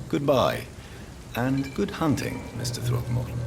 Goodbye, and good hunting, Mr. Throckmorton.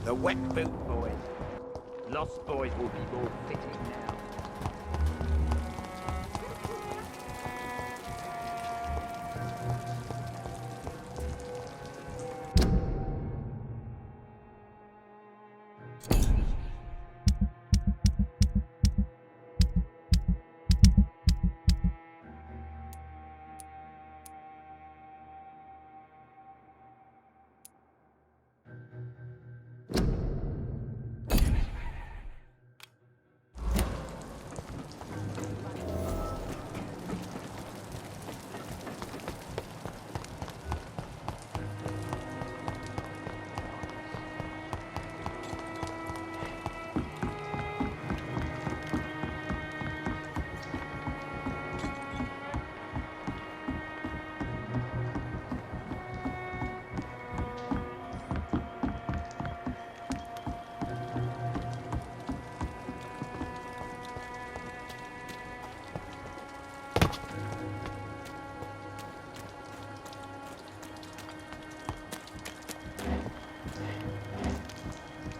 The Wet Boot Boys. Lost Boys will be more fitting now.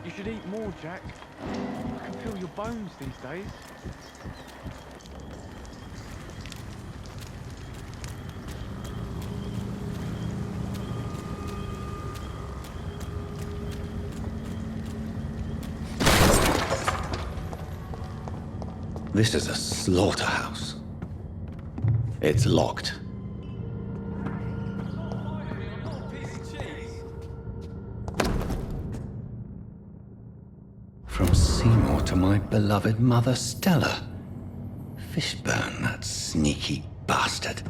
You should eat more, Jack. I can feel your bones these days. This is a slaughterhouse. It's locked. From Seymour to my beloved mother, Stella. Fishburne, that sneaky bastard.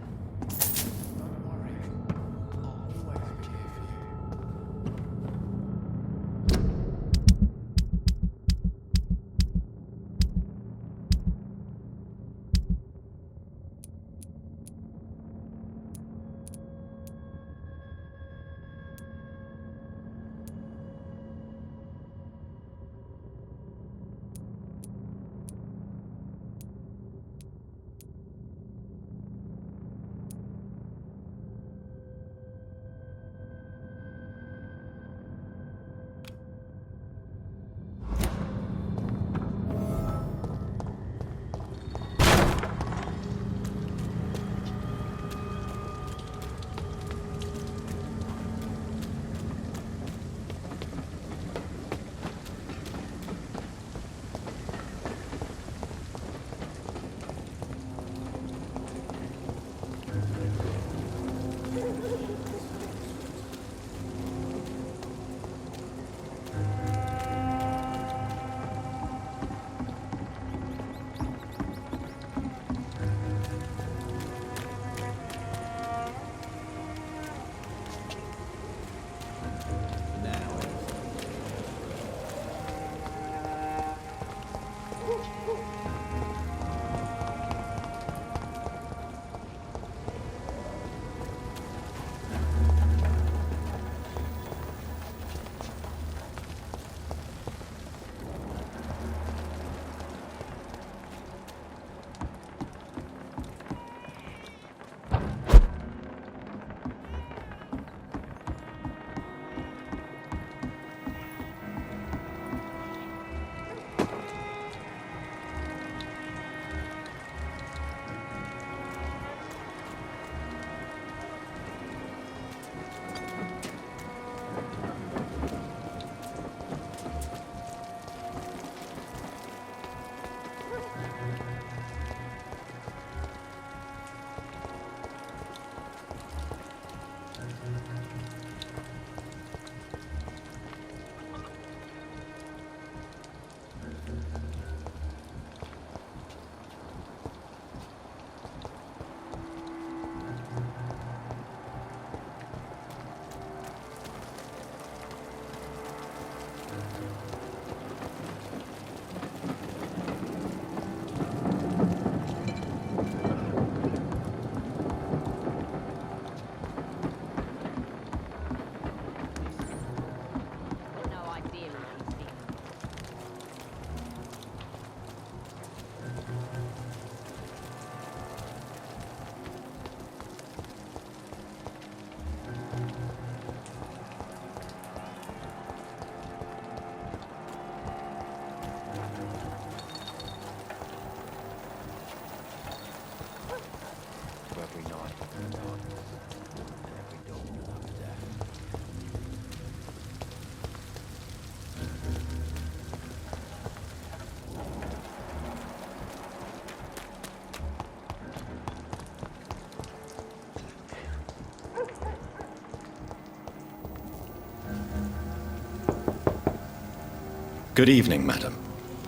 Good evening, madam.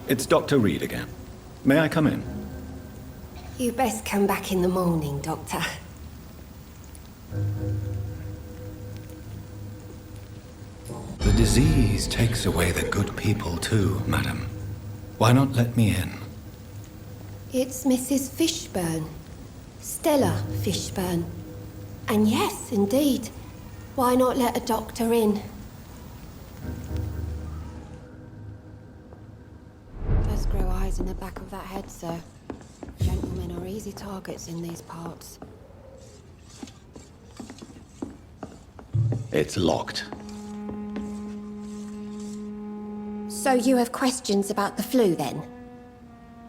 It's Dr. Reed again. May I come in? You best come back in the morning, Doctor. The disease takes away the good people too, madam. Why not let me in? It's Mrs. Fishburne. Stella Fishburne. And yes, indeed. Why not let a doctor in? Just grow eyes in the back of that head, sir. Gentlemen are easy targets in these parts. It's locked. So you have questions about the flu, then?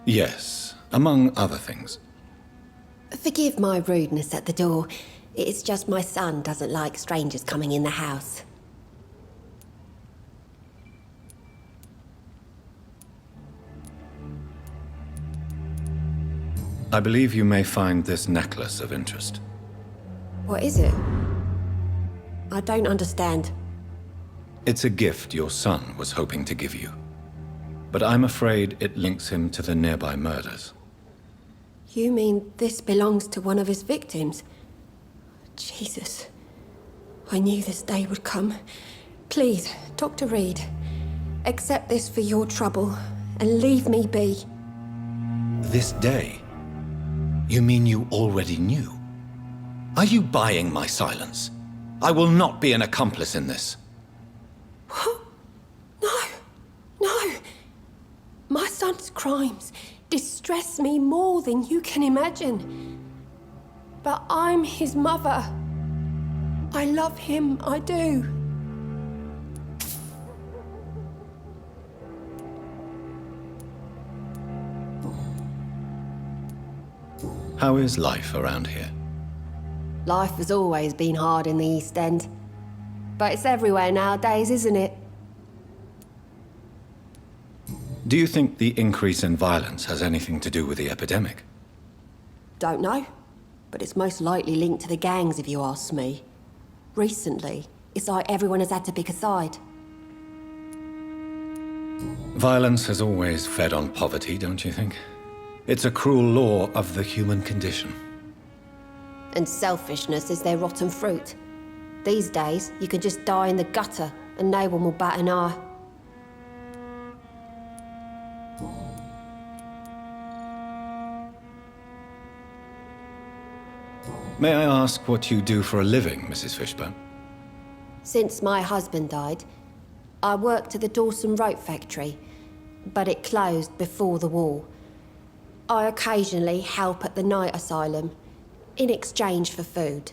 Yes, among other things. Forgive my rudeness at the door. It's just my son doesn't like strangers coming in the house. I believe you may find this necklace of interest. What is it? I don't understand. It's a gift your son was hoping to give you. But I'm afraid it links him to the nearby murders. You mean this belongs to one of his victims? Jesus. I knew this day would come. Please, Dr. Reed, accept this for your trouble and leave me be. This day? You mean you already knew? Are you buying my silence? I will not be an accomplice in this. What? No. My son's crimes distress me more than you can imagine. But I'm his mother. I love him, I do. How is life around here? Life has always been hard in the East End. But it's everywhere nowadays, isn't it? Do you think the increase in violence has anything to do with the epidemic? Don't know. But it's most likely linked to the gangs, if you ask me. Recently, it's like everyone has had to pick a side. Violence has always fed on poverty, don't you think? It's a cruel law of the human condition. And selfishness is their rotten fruit. These days, you can just die in the gutter and no one will bat an eye. May I ask what you do for a living, Mrs. Fishburne? Since my husband died, I worked at the Dawson Rope factory, but it closed before the war. I occasionally help at the night asylum, in exchange for food.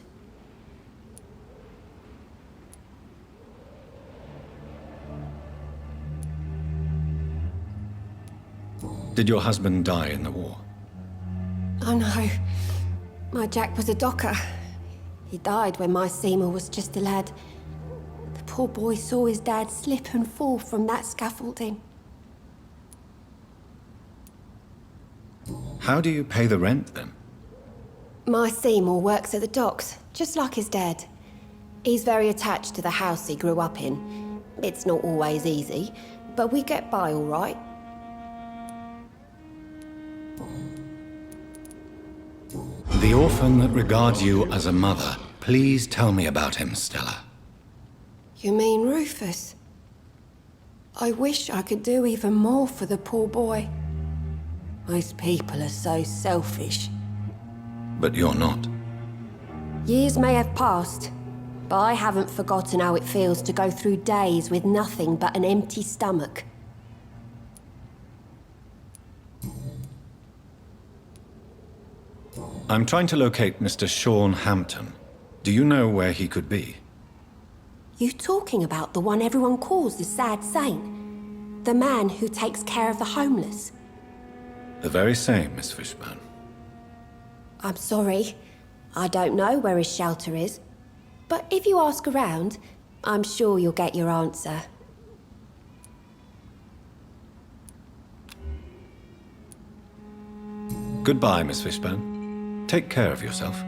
Did your husband die in the war? Oh no, my Jack was a docker. He died when my Seymour was just a lad. The poor boy saw his dad slip and fall from that scaffolding. How do you pay the rent, then? My Seymour works at the docks, just like his dad. He's very attached to the house he grew up in. It's not always easy, but we get by all right. The orphan that regards you as a mother. Please tell me about him, Stella. You mean Rufus? I wish I could do even more for the poor boy. Most people are so selfish. But you're not. Years may have passed, but I haven't forgotten how it feels to go through days with nothing but an empty stomach. I'm trying to locate Mr. Sean Hampton. Do you know where he could be? You talking about the one everyone calls the sad saint? The man who takes care of the homeless? The very same, Miss Fishburne. I'm sorry. I don't know where his shelter is, but if you ask around, I'm sure you'll get your answer. Goodbye, Miss Fishburne. Take care of yourself.